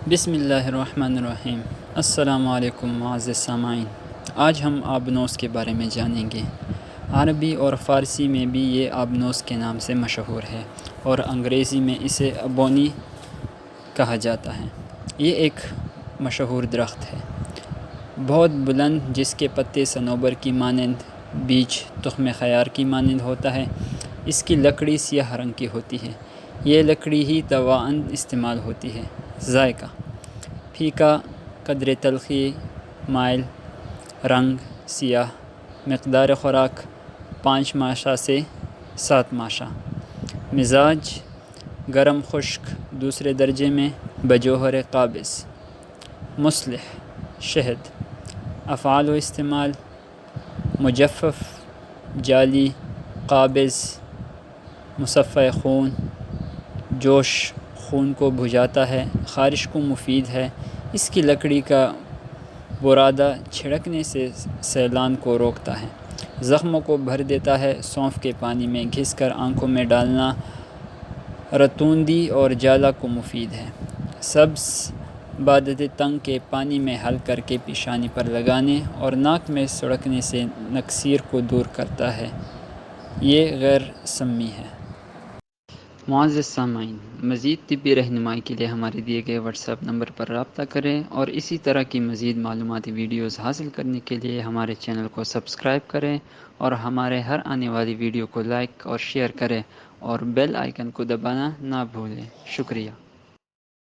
بسم اللہ الرحمن الرحیم۔ السلام علیکم معزز سامعین، آج ہم آبنوس کے بارے میں جانیں گے۔ عربی اور فارسی میں بھی یہ آبنوس کے نام سے مشہور ہے اور انگریزی میں اسے ابونی کہا جاتا ہے۔ یہ ایک مشہور درخت ہے، بہت بلند، جس کے پتے صنوبر کی مانند، بیج تخم خیار کی مانند ہوتا ہے۔ اس کی لکڑی سیاہ رنگ کی ہوتی ہے۔ یہ لکڑی ہی طواعاً استعمال ہوتی ہے۔ ذائقہ: پھیکا، قدر تلخی مائل، رنگ سیاہ، مقدار خوراک 5 ماشا سے 7 ماشا۔ مزاج: گرم خشک، دوسرے درجے میں، بجوہر قابض۔ مصلح: شہد۔ افعال و استعمال: مجفف، جالی، قابض، مصفع خون، جوش خون کو بجھاتا ہے، خارش کو مفید ہے۔ اس کی لکڑی کا برادہ چھڑکنے سے سیلان کو روکتا ہے، زخموں کو بھر دیتا ہے۔ سونف کے پانی میں گھس کر آنکھوں میں ڈالنا رتوندی اور جالا کو مفید ہے۔ سبز بادت تنگ کے پانی میں حل کر کے پیشانی پر لگانے اور ناک میں سڑکنے سے نکسیر کو دور کرتا ہے۔ یہ غیر سمی ہے۔ معزز سامعین، مزید طبی رہنمائی کے لیے ہمارے دیے گئے واٹس ایپ نمبر پر رابطہ کریں اور اسی طرح کی مزید معلوماتی ویڈیوز حاصل کرنے کے لیے ہمارے چینل کو سبسکرائب کریں اور ہمارے ہر آنے والی ویڈیو کو لائک اور شیئر کریں اور بیل آئیکن کو دبانا نہ بھولیں۔ شکریہ۔